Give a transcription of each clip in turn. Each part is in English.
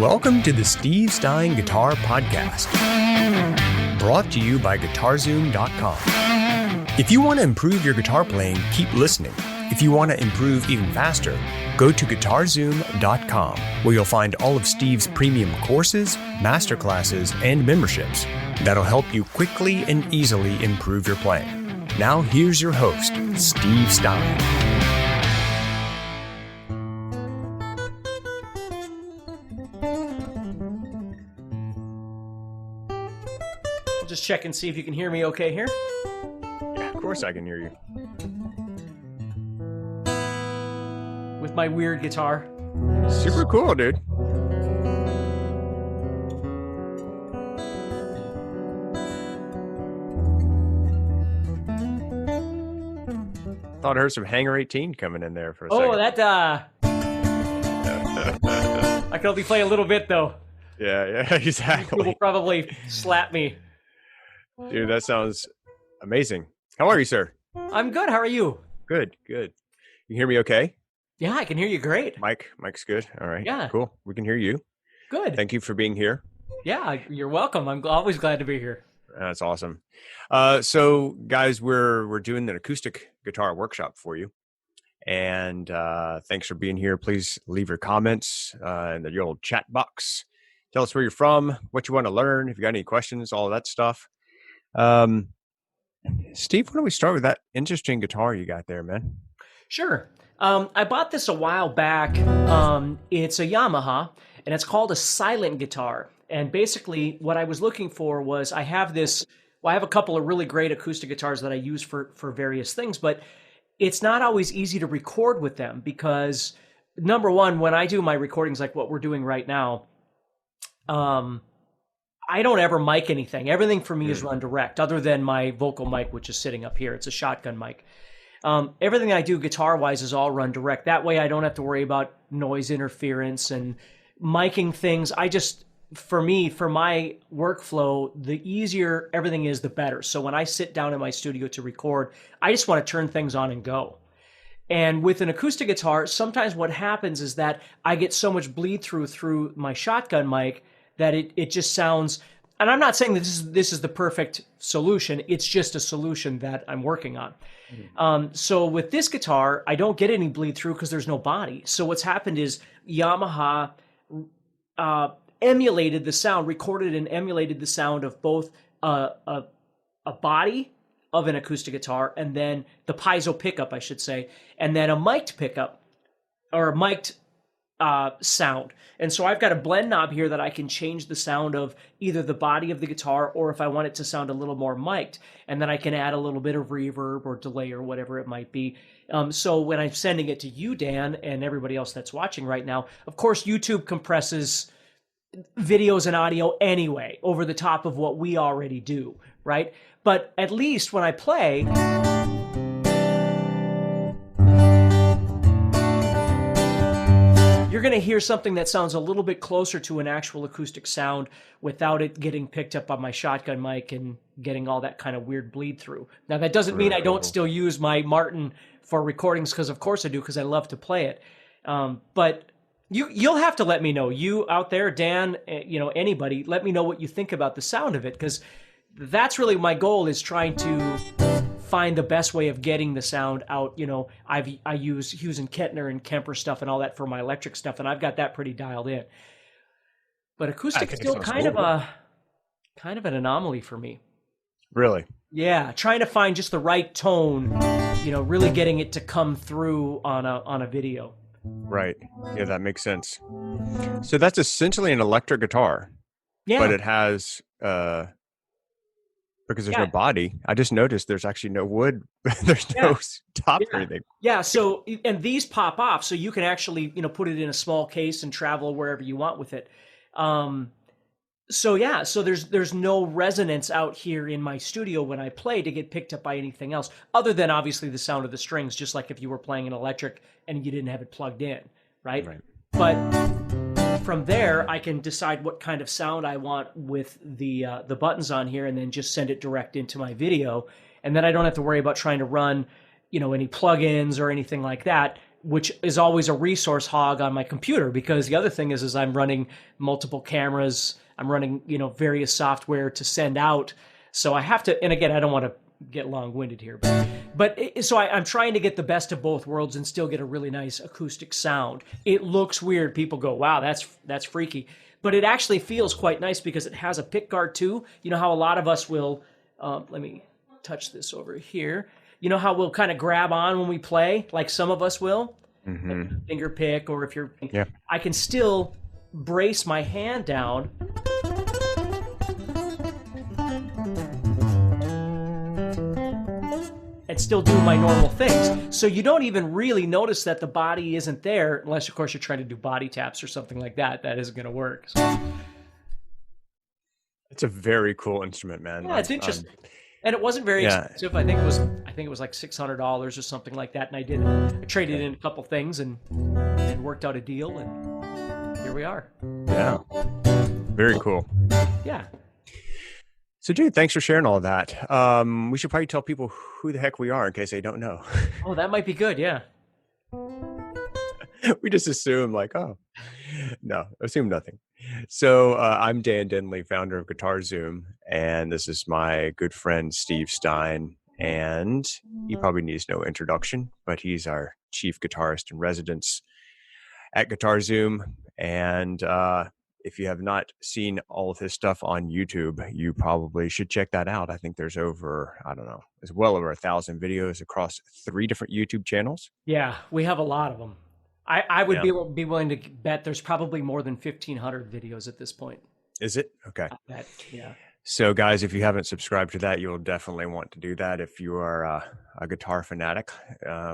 Welcome to the Steve Stine Guitar Podcast, brought to you by GuitarZoom.com. If you want to improve your guitar playing, keep listening. If you want to improve even faster, go to GuitarZoom.com, where you'll find all of Steve's premium courses, masterclasses, and memberships that'll help you quickly and easily improve your playing. Now here's your host, Steve Stine. Just check and see if you can hear me okay here. Yeah, of course I can hear you. With my weird guitar. Super cool, dude. Thought I heard some Hanger 18 coming in there for a second. Oh, that, I can only play a little bit, though. Yeah, exactly. People will probably slap me. Dude, that sounds amazing. How are you, sir? I'm good. How are you? Good. You hear me okay? Yeah, I can hear you great. Mike's good. All right. Yeah. Cool. We can hear you. Good. Thank you for being here. Yeah, you're welcome. I'm always glad to be here. That's awesome. So, guys, we're doing an acoustic guitar workshop for you. And thanks for being here. Please leave your comments in the old chat box. Tell us where you're from, what you want to learn, if you got any questions, all of that stuff. Steve, why don't we start with that interesting guitar you got there, man? Sure. I bought this a while back. It's a Yamaha, and it's called a silent guitar. And basically, what I was looking for was I have a couple of really great acoustic guitars that I use for various things, but it's not always easy to record with them because, number one, when I do my recordings like what we're doing right now, I don't ever mic anything. Everything for me is run direct, other than my vocal mic, which is sitting up here. It's a shotgun mic. Everything I do guitar-wise is all run direct. That way I don't have to worry about noise interference and miking things. For my workflow, the easier everything is, the better. So when I sit down in my studio to record, I just want to turn things on and go. And with an acoustic guitar, sometimes what happens is that I get so much bleed through my shotgun mic that it just sounds, and I'm not saying that this is the perfect solution. It's just a solution that I'm working on. Mm-hmm. So with this guitar, I don't get any bleed through because there's no body. So what's happened is Yamaha recorded and emulated the sound of both a body of an acoustic guitar and then the piezo pickup, I should say, and then a mic'd pickup or a mic'd sound. And so I've got a blend knob here that I can change the sound of either the body of the guitar or if I want it to sound a little more mic'd. And then I can add a little bit of reverb or delay or whatever it might be. So when I'm sending it to you, Dan, and everybody else that's watching right now, of course, YouTube compresses videos and audio anyway over the top of what we already do, right? But at least when I play, you're going to hear something that sounds a little bit closer to an actual acoustic sound without it getting picked up on my shotgun mic and getting all that kind of weird bleed through. Now, that doesn't mean I don't still use my Martin for recordings, because of course I do, because I love to play it. But you'll have to let me know. You out there, Dan, anybody, let me know what you think about the sound of it, because that's really my goal, is trying to find the best way of getting the sound out. I use Hughes and Kettner and Kemper stuff and all that for my electric stuff, and I've got that pretty dialed in. But acoustic is still kind of an anomaly for me. Really? Yeah, trying to find just the right tone, really getting it to come through on a video. Right. Yeah, that makes sense. So that's essentially an electric guitar. Yeah. But it has because there's no body. I just noticed there's actually no wood. There's no top or anything. Yeah. So, and these pop off, so you can actually, put it in a small case and travel wherever you want with it. So there's no resonance out here in my studio when I play to get picked up by anything else, other than obviously the sound of the strings, just like if you were playing an electric and you didn't have it plugged in, right? But from there, I can decide what kind of sound I want with the buttons on here, and then just send it direct into my video. And then I don't have to worry about trying to run, any plugins or anything like that. which is always a resource hog on my computer, because the other thing is I'm running multiple cameras. I'm running, various software to send out. So I have to, and again, I don't want to get long-winded here, so I'm trying to get the best of both worlds and still get a really nice acoustic sound. It looks weird. People go, wow, that's freaky. But it actually feels quite nice because it has a pick guard too. You know how a lot of us will, let me touch this over here. You know how we'll kind of grab on when we play, like some of us will, finger pick, or if you're, I can still brace my hand down and still do my normal things. So you don't even really notice that the body isn't there, unless of course you're trying to do body taps or something like that. That isn't going to work. So. It's a very cool instrument, man. Yeah, it's interesting. And it wasn't very expensive. I think it was like $600 or something like that. And I traded in a couple things and worked out a deal, and here we are. Yeah. Very cool. Yeah. So, dude, thanks for sharing all of that. We should probably tell people who the heck we are in case they don't know. Oh, that might be good. Yeah. We just assume assume nothing. So I'm Dan Denley, founder of GuitarZoom, and this is my good friend, Steve Stine. And he probably needs no introduction, but he's our chief guitarist in residence at GuitarZoom. And if you have not seen all of his stuff on YouTube, you probably should check that out. I think there's there's well over 1,000 videos across 3 different YouTube channels. Yeah, we have a lot of them. I would be willing to bet there's probably more than 1,500 videos at this point. Is it? Okay. Yeah. So, guys, if you haven't subscribed to that, you'll definitely want to do that if you are a guitar fanatic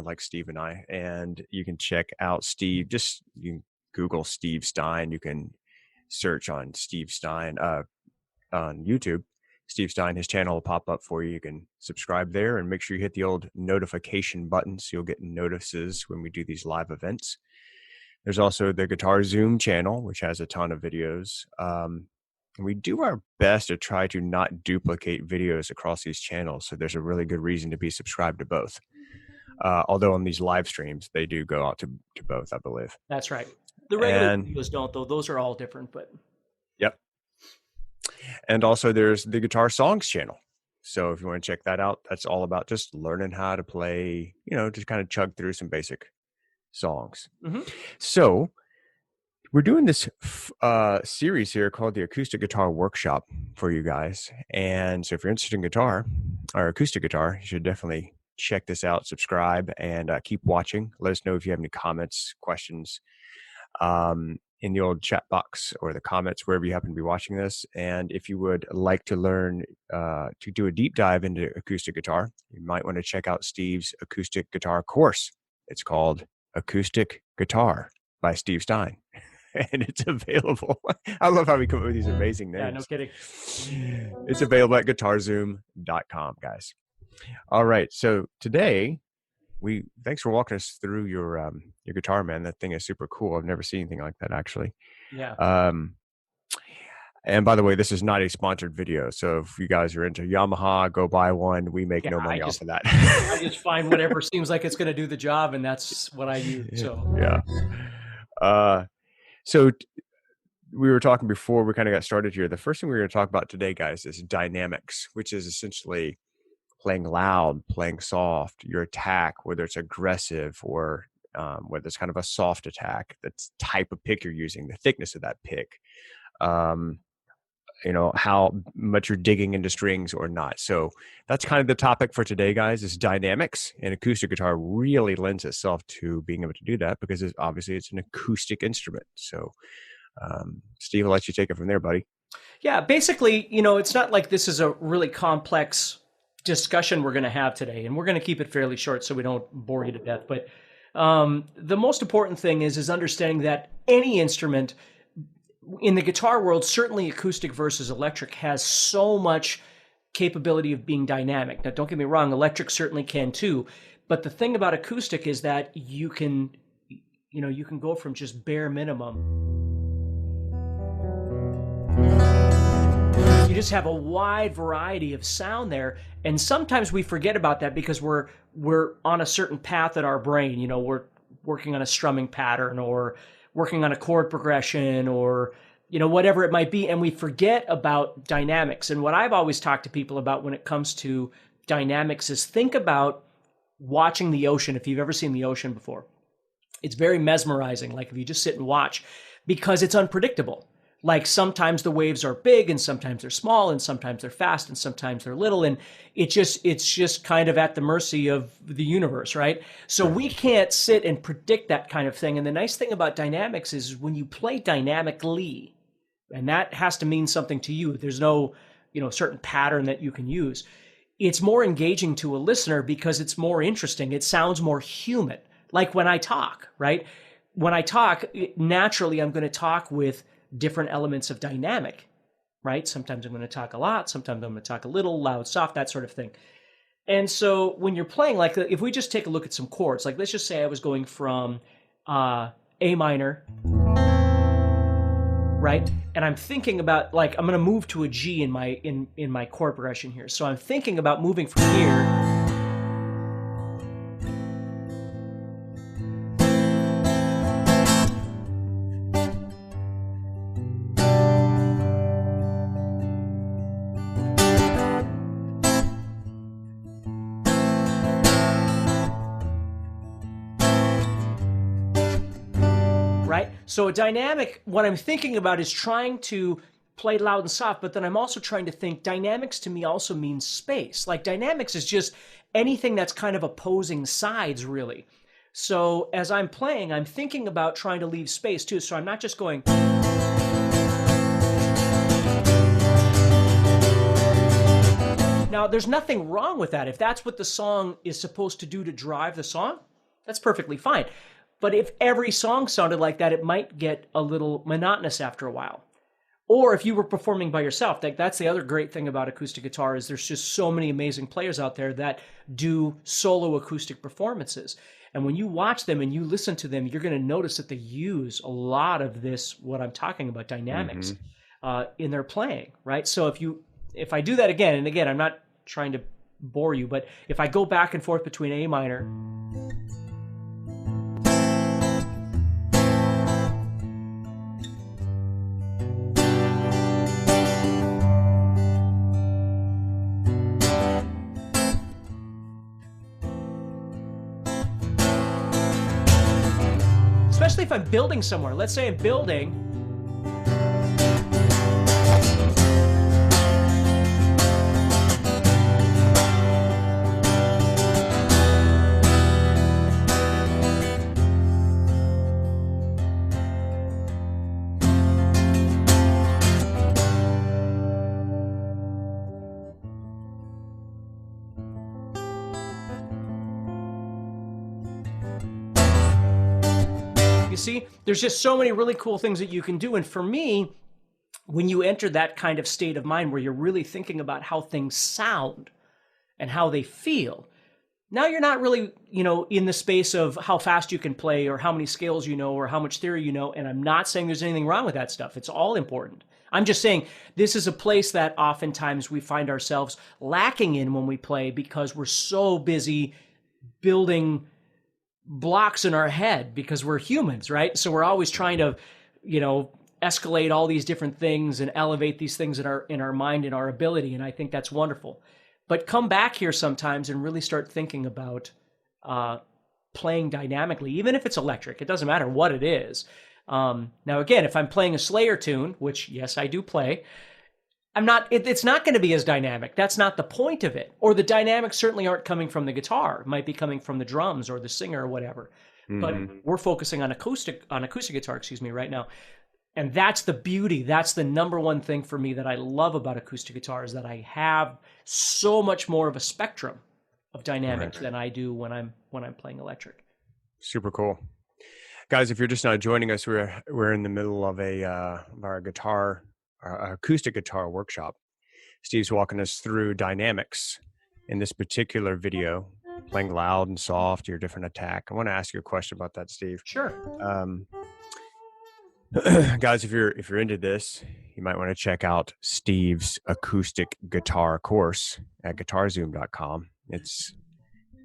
like Steve and I. And you can check out Steve. You can Google Steve Stine. You can search on Steve Stine on YouTube. Steve Stine, his channel will pop up for you. You can subscribe there and make sure you hit the old notification button so you'll get notices when we do these live events. There's also the GuitarZoom channel, which has a ton of videos. And we do our best to try to not duplicate videos across these channels. So there's a really good reason to be subscribed to both. Although on these live streams, they do go out to both, I believe. That's right. The regular videos don't, though. Those are all different, but... Yep. And also there's the Guitar Songs channel. So if you want to check that out, that's all about just learning how to play, just kind of chug through some basic songs. Mm-hmm. So we're doing this series here called the Acoustic Guitar Workshop for you guys. And so if you're interested in guitar or acoustic guitar, you should definitely check this out, subscribe, and keep watching. Let us know if you have any comments, questions, in the old chat box or the comments, wherever you happen to be watching this. And if you would like to learn to do a deep dive into acoustic guitar, you might want to check out Steve's acoustic guitar course. It's called Acoustic Guitar by Steve Stine. And it's available. I love how we come up with these amazing names. Yeah, no kidding. It's available at GuitarZoom.com, guys. All right. So today, thanks for walking us through your guitar, man. That thing is super cool. I've never seen anything like that, actually. Yeah. And by the way, this is not a sponsored video. So if you guys are into Yamaha, go buy one. We make no money off of that. I just find whatever seems like it's going to do the job, and that's what I use. So yeah. So we were talking before we kind of got started here. The first thing we're going to talk about today, guys, is dynamics, which is essentially playing loud, playing soft, your attack, whether it's aggressive or whether it's kind of a soft attack, the type of pick you're using, the thickness of that pick, how much you're digging into strings or not. So that's kind of the topic for today, guys, is dynamics. And acoustic guitar really lends itself to being able to do that because it's an acoustic instrument. So Steve, I'll let you take it from there, buddy. Yeah, basically, it's not like this is a really complex discussion we're going to have today, and we're going to keep it fairly short so we don't bore you to death. But the most important thing is understanding that any instrument in the guitar world, certainly acoustic versus electric, has so much capability of being dynamic. Now, don't get me wrong, electric certainly can too. But the thing about acoustic is that you can go from just bare minimum. You just have a wide variety of sound there. And sometimes we forget about that because we're on a certain path in our brain. working on a strumming pattern or working on a chord progression or, whatever it might be. And we forget about dynamics. And what I've always talked to people about when it comes to dynamics is think about watching the ocean. If you've ever seen the ocean before, it's very mesmerizing. Like if you just sit and watch, because it's unpredictable. Like sometimes the waves are big and sometimes they're small and sometimes they're fast and sometimes they're little. And it's just kind of at the mercy of the universe, right? So we can't sit and predict that kind of thing. And the nice thing about dynamics is when you play dynamically, and that has to mean something to you. There's no, certain pattern that you can use. It's more engaging to a listener because it's more interesting. It sounds more human. Like when I talk, right? When I talk, naturally, I'm going to talk with different elements of dynamic, right? Sometimes I'm going to talk a lot. Sometimes I'm going to talk a little, loud, soft, that sort of thing. And so when you're playing, like if we just take a look at some chords, like let's just say I was going from A minor, right? And I'm thinking about like, I'm going to move to a G in my chord progression here. So I'm thinking about moving from here. So a dynamic, what I'm thinking about is trying to play loud and soft, but then I'm also trying to think dynamics to me also means space. Like dynamics is just anything that's kind of opposing sides, really. So as I'm playing, I'm thinking about trying to leave space too. So I'm not just going. Now, there's nothing wrong with that. If that's what the song is supposed to do to drive the song, that's perfectly fine. But if every song sounded like that, it might get a little monotonous after a while. Or if you were performing by yourself, that's the other great thing about acoustic guitar is there's just so many amazing players out there that do solo acoustic performances. And when you watch them and you listen to them, you're going to notice that they use a lot of this, what I'm talking about, dynamics, in their playing, right? So if I do that again, and again, I'm not trying to bore you, but if I go back and forth between A minor, especially if I'm building somewhere. Let's say I'm building. See, there's just so many really cool things that you can do. And for me, when you enter that kind of state of mind where you're really thinking about how things sound and how they feel, now you're not really, in the space of how fast you can play or how many scales you know or how much theory you know. And I'm not saying there's anything wrong with that stuff. It's all important. I'm just saying this is a place that oftentimes we find ourselves lacking in when we play because we're so busy building blocks in our head because we're humans, right? So we're always trying to, escalate all these different things and elevate these things in our mind and our ability. And I think that's wonderful. But come back here sometimes and really start thinking about playing dynamically, even if it's electric. It doesn't matter what it is. Now, again, if I'm playing a Slayer tune, which yes, I do play, it's not going to be as dynamic. That's not the point of it. Or the dynamics certainly aren't coming from the guitar. It might be coming from the drums or the singer or whatever. Mm-hmm. But we're focusing on acoustic guitar, right now. And that's the beauty. That's the number one thing for me that I love about acoustic guitar is that I have so much more of a spectrum of dynamics than I do when I'm playing electric. Super cool. Guys, if you're just now joining us, we're in the middle of our acoustic guitar workshop. Steve's walking us through dynamics in this particular video, playing loud and soft, your different attack. I want to ask you a question about that, Steve. Sure. Guys, if you're into this, you might want to check out Steve's acoustic guitar course at GuitarZoom.com. It's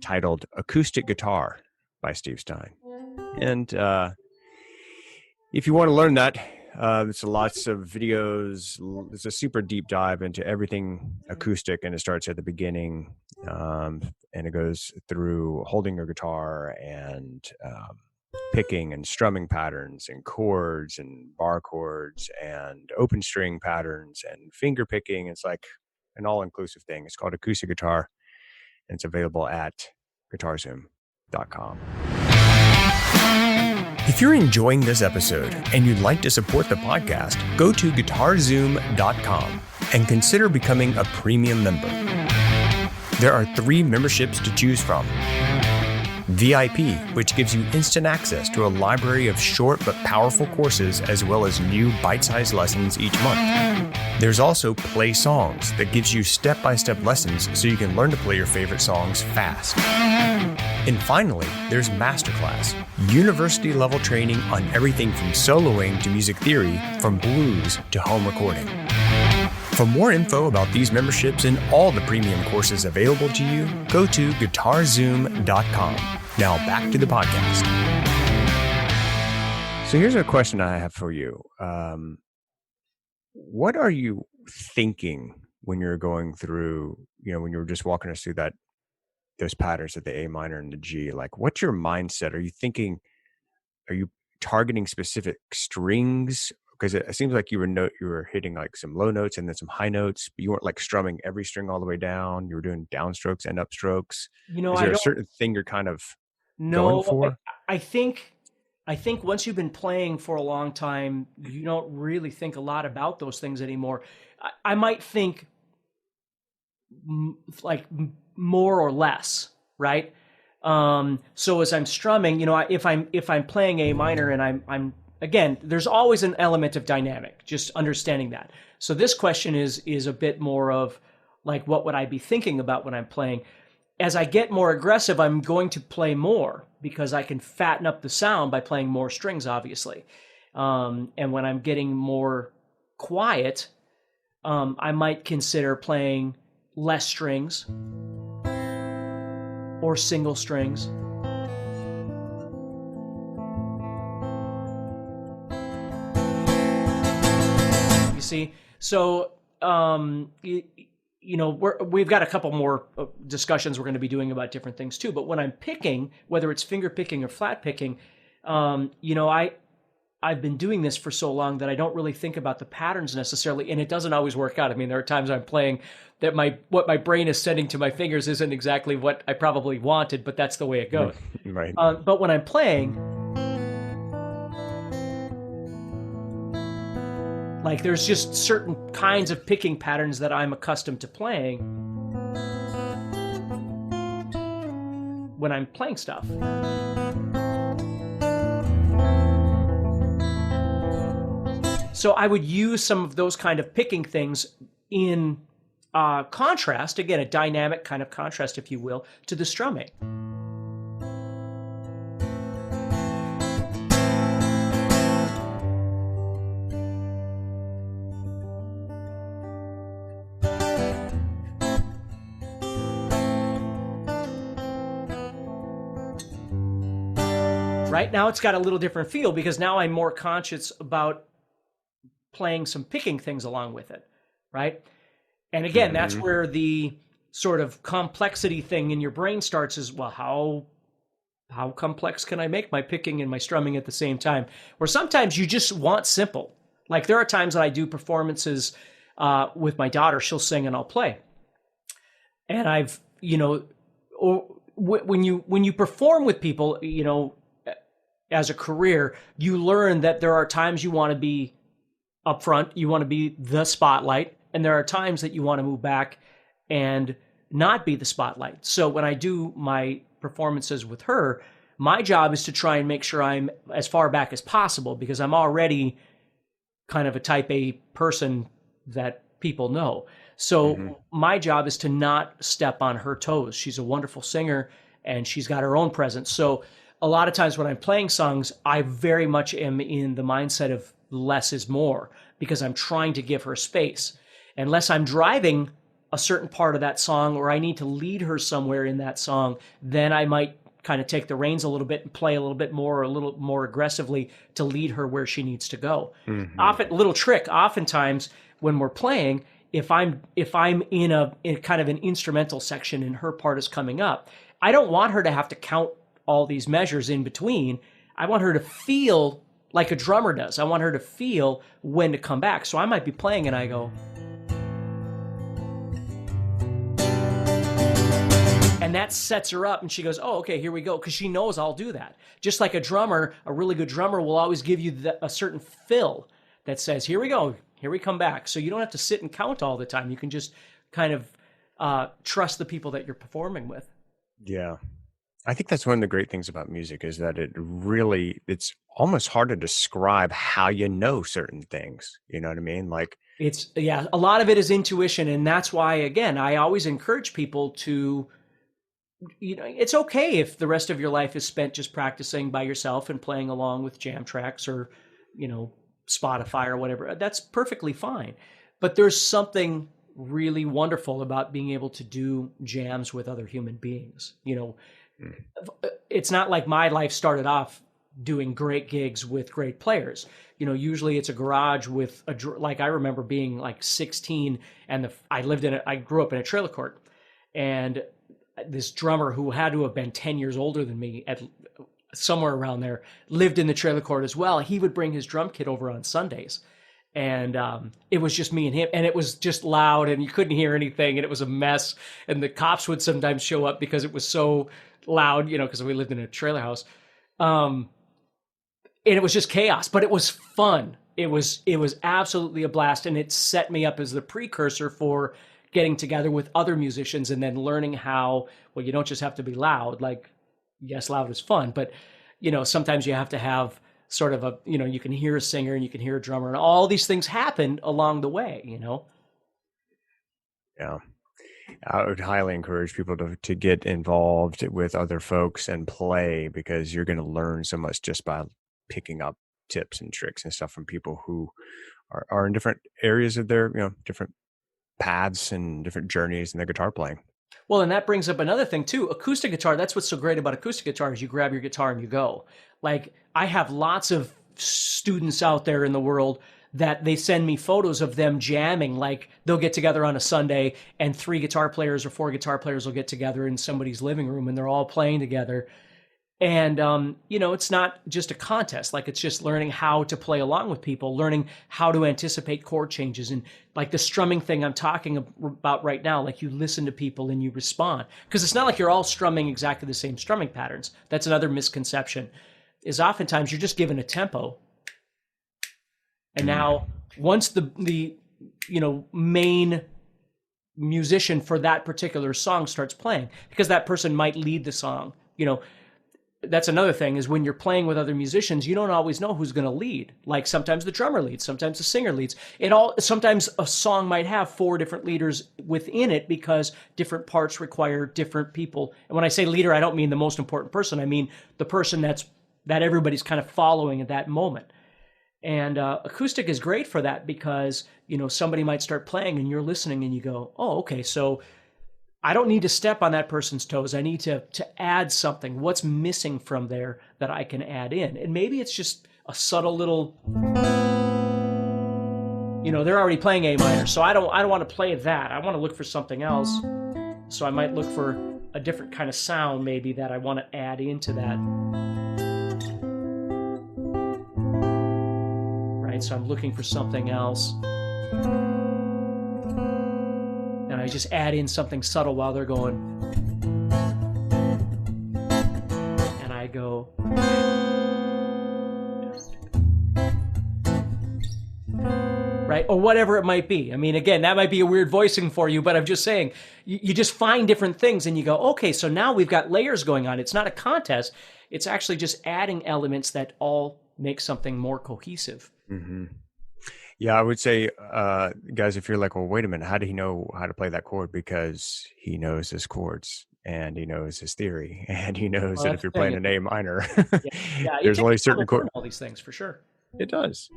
titled Acoustic Guitar by Steve Stine. And if you want to learn that, there's lots of videos. It's a super deep dive into everything acoustic, and it starts at the beginning, and it goes through holding your guitar and picking and strumming patterns and chords and bar chords and open string patterns and finger picking. It's like an all-inclusive thing. It's called Acoustic Guitar, and it's available at GuitarZoom.com. If you're enjoying this episode and you'd like to support the podcast, go to GuitarZoom.com and consider becoming a premium member. There are 3 memberships to choose from. VIP, which gives you instant access to a library of short but powerful courses as well as new bite-sized lessons each month. There's also Play Songs that gives you step-by-step lessons so you can learn to play your favorite songs fast. And finally, there's Masterclass, university-level training on everything from soloing to music theory, from blues to home recording. For more info about these memberships and all the premium courses available to you, go to GuitarZoom.com. Now back to the podcast. So here's a question I have for you. What are you thinking when you're going through, when you're just walking us through those patterns of the A minor and the G? Like, what's your mindset? Are you targeting specific strings? Because it seems like you were hitting like some low notes and then some high notes, but you weren't like strumming every string all the way down. You were doing downstrokes and upstrokes. Is there a certain thing you're kind of going for? I think once you've been playing for a long time, you don't really think a lot about those things anymore. I might think like more or less, right? So as I'm strumming, if I'm playing A minor and I'm again, there's always an element of dynamic, just understanding that. So this question is a bit more of like, what would I be thinking about when I'm playing? As I get more aggressive, I'm going to play more because I can fatten up the sound by playing more strings, obviously. And when I'm getting more quiet, I might consider playing less strings or single strings. See, so we've got a couple more discussions we're going to be doing about different things too. But when I'm picking, whether it's finger picking or flat picking, I've been doing this for so long that I don't really think about the patterns necessarily, and it doesn't always work out. I mean, there are times I'm playing that what my brain is sending to my fingers isn't exactly what I probably wanted, but that's the way it goes. Right. But when I'm playing, like, there's just certain kinds of picking patterns that I'm accustomed to playing when I'm playing stuff. So I would use some of those kind of picking things in contrast, again, a dynamic kind of contrast, if you will, to the strumming. Right now it's got a little different feel because now I'm more conscious about playing some picking things along with it, right? And again, that's where the sort of complexity thing in your brain starts is, well, how complex can I make my picking and my strumming at the same time? Or sometimes you just want simple. Like there are times that I do performances with my daughter, she'll sing and I'll play. And I've, when you perform with people, as a career, you learn that there are times you want to be up front, you want to be the spotlight, and there are times that you want to move back and not be the spotlight. So when I do my performances with her, my job is to try and make sure I'm as far back as possible because I'm already kind of a type A person that people know. So my job is to not step on her toes. She's a wonderful singer and she's got her own presence. So a lot of times when I'm playing songs, I very much am in the mindset of less is more because I'm trying to give her space. Unless I'm driving a certain part of that song or I need to lead her somewhere in that song, then I might kind of take the reins a little bit and play a little bit more, or a little more aggressively to lead her where she needs to go. Little trick, oftentimes when we're playing, if I'm in kind of an instrumental section and her part is coming up, I don't want her to have to count all these measures in between. I want her to feel like a drummer does. I want her to feel when to come back. So I might be playing and I go, and that sets her up and she goes, oh, okay, here we go. Because she knows I'll do that. Just like a drummer, a really good drummer will always give you a certain fill that says, here we go, here we come back. So you don't have to sit and count all the time. You can just kind of trust the people that you're performing with. Yeah. I think that's one of the great things about music is that it's almost hard to describe how you know certain things. You know what I mean? Like a lot of it is intuition. And that's why, again, I always encourage people to, it's okay if the rest of your life is spent just practicing by yourself and playing along with jam tracks or, Spotify or whatever. That's perfectly fine. But there's something really wonderful about being able to do jams with other human beings. It's not like my life started off doing great gigs with great players. Usually it's a garage with like I remember being like 16 and I grew up in a trailer court, and this drummer who had to have been 10 years older than me somewhere around there lived in the trailer court as well. He would bring his drum kit over on Sundays. And it was just me and him, and it was just loud and you couldn't hear anything, and it was a mess. And the cops would sometimes show up because it was so loud, because we lived in a trailer house. And it was just chaos, but it was fun. It was absolutely a blast. And it set me up as the precursor for getting together with other musicians and then learning how, well, you don't just have to be loud. Like, yes, loud is fun, but sometimes you have to have sort of you can hear a singer and you can hear a drummer, and all these things happen along the way, Yeah. I would highly encourage people to get involved with other folks and play, because you're going to learn so much just by picking up tips and tricks and stuff from people who are in different areas of their, different paths and different journeys in their guitar playing. Well, and that brings up another thing too. Acoustic guitar, that's what's so great about acoustic guitar is you grab your guitar and you go. Like, I have lots of students out there in the world that they send me photos of them jamming. Like, they'll get together on a Sunday and 3 guitar players or 4 guitar players will get together in somebody's living room and they're all playing together. And, it's not just a contest. Like, it's just learning how to play along with people, learning how to anticipate chord changes. And like the strumming thing I'm talking about right now, like you listen to people and you respond. Because it's not like you're all strumming exactly the same strumming patterns. That's another misconception, is oftentimes you're just given a tempo. And now once the main musician for that particular song starts playing, because that person might lead the song, that's another thing, is when you're playing with other musicians, you don't always know who's going to lead. Like, sometimes the drummer leads, sometimes the singer leads. Sometimes a song might have 4 different leaders within it because different parts require different people. And when I say leader, I don't mean the most important person. I mean the person that everybody's kind of following at that moment. And acoustic is great for that because, somebody might start playing and you're listening and you go, oh, okay, so I don't need to step on that person's toes. I need to add something. What's missing from there that I can add in? And maybe it's just a subtle little, they're already playing A minor, so I don't want to play that. I want to look for something else. So I might look for a different kind of sound maybe that I want to add into that. Right? So I'm looking for something else. And I just add in something subtle while they're going. And I go. Right? Or whatever it might be. I mean, again, that might be a weird voicing for you, but I'm just saying, you just find different things and you go, okay, so now we've got layers going on. It's not a contest. It's actually just adding elements that all make something more cohesive. Mm-hmm. Yeah, I would say, guys, if you're like, well, wait a minute, how did he know how to play that chord? Because he knows his chords and he knows his theory and he knows that if you're playing an A minor, there's only certain chords. All these things for sure. It does.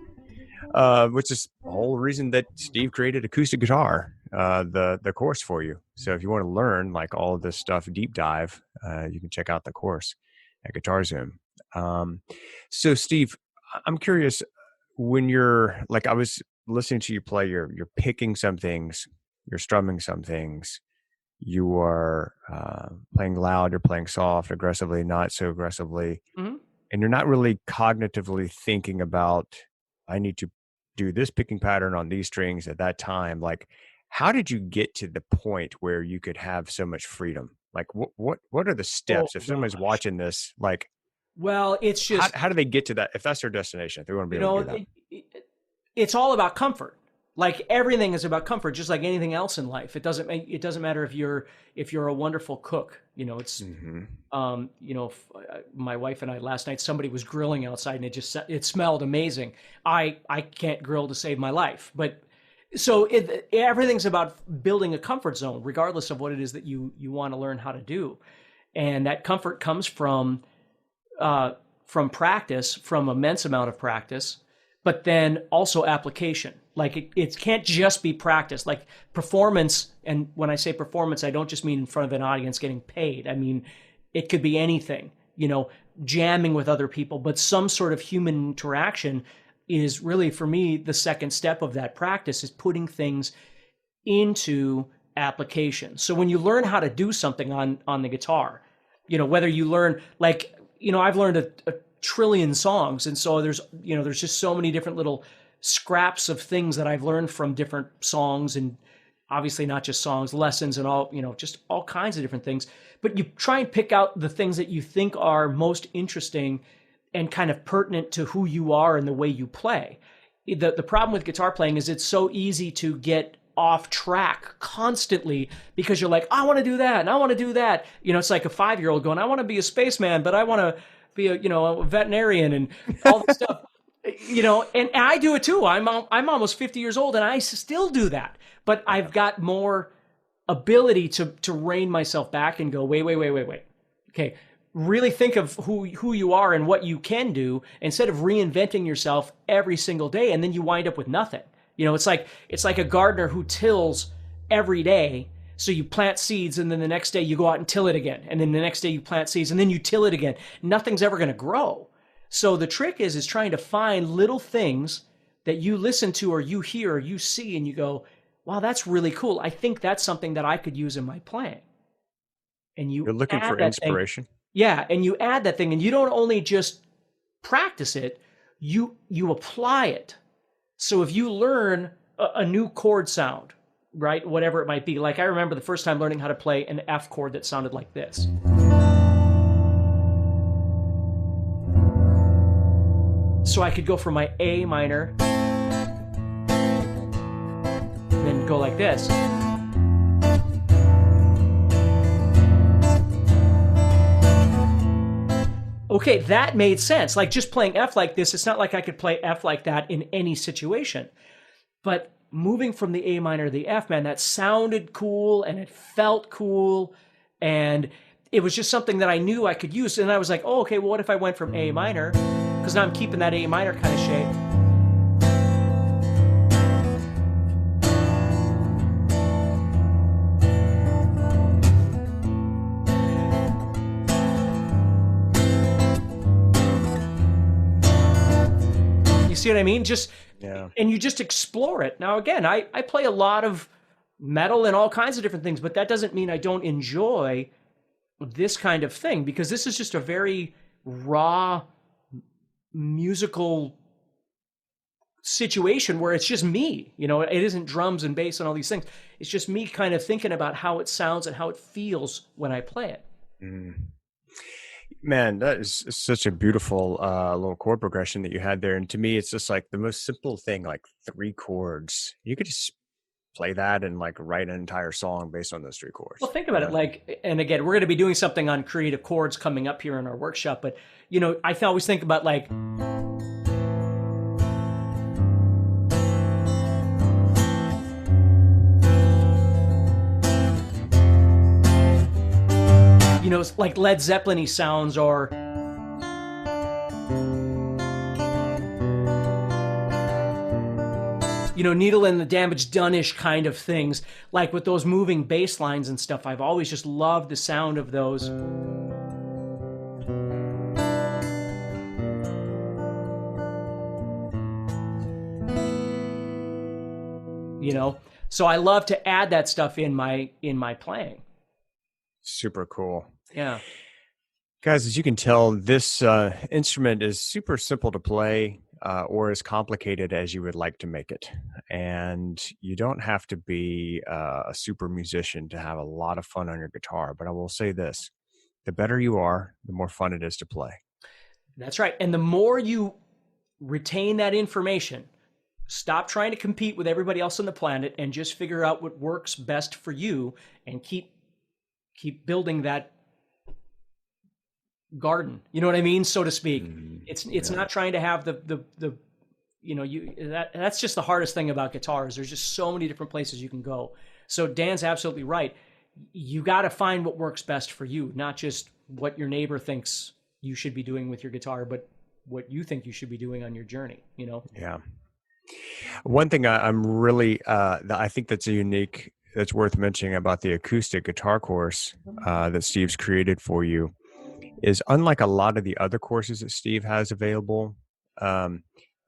Which is the whole reason that Steve created acoustic guitar. the course for you. So if you want to learn like all of this stuff, deep dive, you can check out the course at Guitar Zoom. So Steve, I'm curious, when you're like, I was listening to you play, you're picking some things, you're strumming some things, you are playing loud, you're playing soft, aggressively, not so aggressively, Mm-hmm. and you're not really cognitively thinking about, I need to do this picking pattern on these strings at that time. Like, how did you get to the point where you could have so much freedom? Like, what are the Oh steps if someone's gosh. watching this? Like, Well, it's just, how do they get to that? If that's their destination, if they want to be you able to know, do that. it's all about comfort. Like everything is about comfort, just like anything else in life. It doesn't matter if you're a wonderful cook. You know, it's my wife and I last night, somebody was grilling outside and it smelled amazing. I can't grill to save my life, but so everything's about building a comfort zone, regardless of what it is that you want to learn how to do, and that comfort comes from practice, from immense amount of practice, but then also application. Like it can't just be practice, like performance. And when I say performance, I don't just mean in front of an audience getting paid. I mean, it could be anything, jamming with other people, but some sort of human interaction is really, for me, the second step of that practice is putting things into application. So when you learn how to do something on the guitar, whether you learn, like, I've learned a trillion songs. And so there's just so many different little scraps of things that I've learned from different songs, and obviously not just songs, lessons and all, just all kinds of different things. But you try and pick out the things that you think are most interesting and kind of pertinent to who you are and the way you play. The problem with guitar playing is it's so easy to get off track constantly because you're like, I want to do that and I want to do that. It's like a 5-year-old going, I want to be a spaceman, but I want to be a veterinarian and all this stuff. And I do it too. I'm almost 50 years old and I still do that. But I've got more ability to rein myself back and go, wait. Okay, really think of who you are and what you can do instead of reinventing yourself every single day, and then you wind up with nothing. It's like a gardener who tills every day. So you plant seeds, and then the next day you go out and till it again, and then the next day you plant seeds, and then you till it again. Nothing's ever going to grow. So the trick is trying to find little things that you listen to or you hear or you see, and you go, wow, that's really cool. I think that's something that I could use in my playing. And you're looking for inspiration. Yeah, and you add that thing, and you don't only just practice it, you apply it. So if you learn a new chord sound, right, whatever it might be, like I remember the first time learning how to play an F chord that sounded like this. So I could go from my A minor, then go like this. Okay, that made sense. Like just playing F like this, it's not like I could play F like that in any situation. But moving from the A minor to the F, man, that sounded cool and it felt cool. And it was just something that I knew I could use. And I was like, oh, okay, well, what if I went from A minor? Because now I'm keeping that A minor kind of shape. You see what I mean? And you just explore it. Now, again, I play a lot of metal and all kinds of different things, but that doesn't mean I don't enjoy this kind of thing, because this is just a very raw musical situation where it's just me. It isn't drums and bass and all these things. It's just me kind of thinking about how it sounds and how it feels when I play it. Mm. Man, that is such a beautiful little chord progression that you had there. And to me, it's just like the most simple thing, like 3 chords. You could just play that and like write an entire song based on those 3 chords. Well, think about it. Like, and again, we're going to be doing something on creative chords coming up here in our workshop. But, I always think about like, like Led Zeppelin-y sounds, or needle in the damage done-ish kind of things, like with those moving bass lines and stuff. I've always just loved the sound of those. So I love to add that stuff in my playing. Super cool. Yeah. Guys, as you can tell, this instrument is super simple to play, or as complicated as you would like to make it. And you don't have to be a super musician to have a lot of fun on your guitar. But I will say this, the better you are, the more fun it is to play. That's right. And the more you retain that information, stop trying to compete with everybody else on the planet and just figure out what works best for you and keep building that garden. You know what I mean? So to speak. It's not trying to have that's just the hardest thing about guitars. There's just so many different places you can go. So Dan's absolutely right. You got to find what works best for you, not just what your neighbor thinks you should be doing with your guitar, but what you think you should be doing on your journey, Yeah. One thing I'm really, I think that's that's worth mentioning about the acoustic guitar course that Steve's created for you is, unlike a lot of the other courses that Steve has available,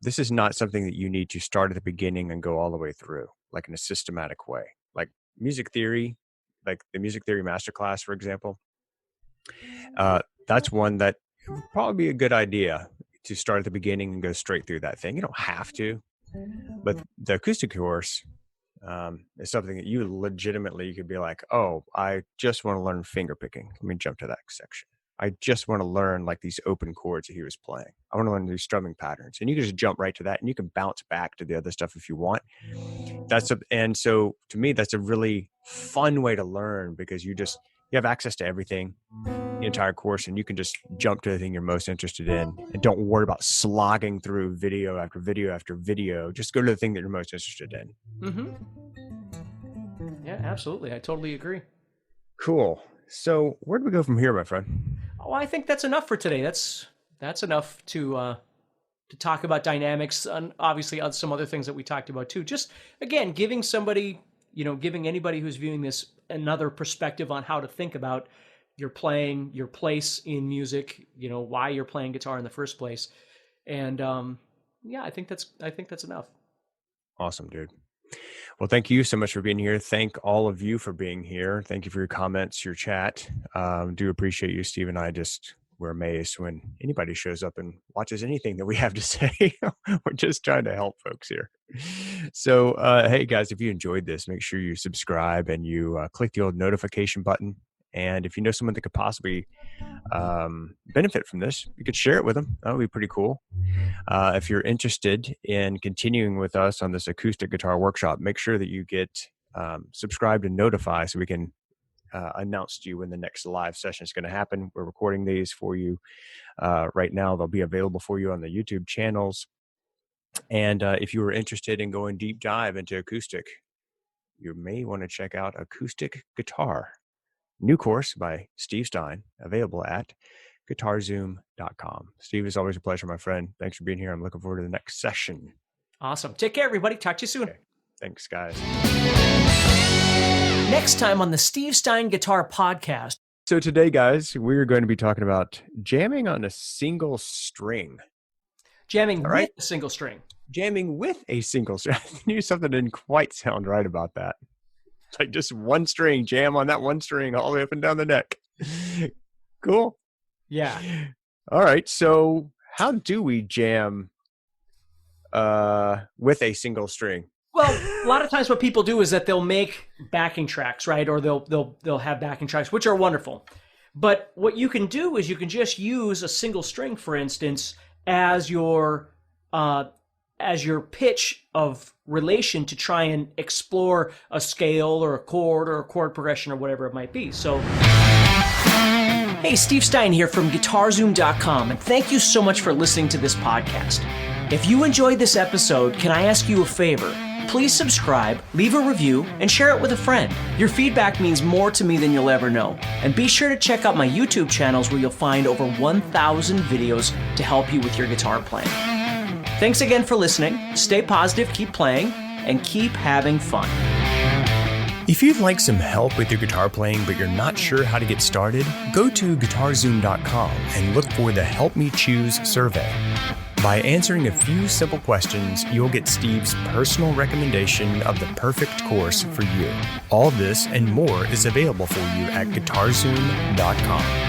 this is not something that you need to start at the beginning and go all the way through, like in a systematic way. Like music theory, like the music theory masterclass, for example, that's one that would probably be a good idea to start at the beginning and go straight through that thing. You don't have to. But the acoustic course is something that you could be like, oh, I just want to learn finger picking. Let me jump to that section. I just want to learn like these open chords that he was playing. I want to learn these strumming patterns. And you can just jump right to that, and you can bounce back to the other stuff if you want. And so to me, that's a really fun way to learn, because you have access to everything, the entire course, and you can just jump to the thing you're most interested in and don't worry about slogging through video after video after video. Just go to the thing that you're most interested in. Mm-hmm. Yeah, absolutely. I totally agree. Cool. So where do we go from here, my friend? Oh, I think that's enough for today. That's enough to talk about dynamics, and obviously on some other things that we talked about too. Just again, giving anybody who's viewing this another perspective on how to think about your playing, your place in music, why you're playing guitar in the first place. And I think that's enough. Awesome, dude. Well, thank you so much for being here. Thank all of you for being here. Thank you for your comments, your chat. Do appreciate you, Steve, and I we're amazed when anybody shows up and watches anything that we have to say. We're just trying to help folks here. So, hey guys, if you enjoyed this, make sure you subscribe and you click the old notification button. And if you know someone that could possibly benefit from this, you could share it with them. That would be pretty cool. If you're interested in continuing with us on this acoustic guitar workshop, make sure that you get subscribed and notified so we can announce to you when the next live session is going to happen. We're recording these for you right now. They'll be available for you on the YouTube channels. And if you were interested in going deep dive into acoustic, you may want to check out Acoustic Guitar, new course by Steve Stine, available at GuitarZoom.com. Steve, it's always a pleasure, my friend. Thanks for being here. I'm looking forward to the next session. Awesome. Take care, everybody. Talk to you soon. Okay. Thanks, guys. Next time on the Steve Stine Guitar Podcast. So today, guys, we're going to be talking about jamming on a single string. Jamming with a single string. Jamming with a single string. I knew something didn't quite sound right about that. It's like just one string, jam on that one string all the way up and down the neck. Cool. Yeah. All right. So how do we jam with a single string? Well, a lot of times what people do is that they'll make backing tracks, right? Or they'll have backing tracks, which are wonderful. But what you can do is you can just use a single string, for instance, as your pitch of relation to try and explore a scale or a chord progression or whatever it might be. So, hey, Steve Stine here from GuitarZoom.com, and thank you so much for listening to this podcast. If you enjoyed this episode, can I ask you a favor? Please subscribe, leave a review, and share it with a friend. Your feedback means more to me than you'll ever know. And be sure to check out my YouTube channels where you'll find over 1,000 videos to help you with your guitar playing. Thanks again for listening. Stay positive, keep playing, and keep having fun. If you'd like some help with your guitar playing but you're not sure how to get started, go to GuitarZoom.com and look for the Help Me Choose survey. By answering a few simple questions, you'll get Steve's personal recommendation of the perfect course for you. All this and more is available for you at GuitarZoom.com.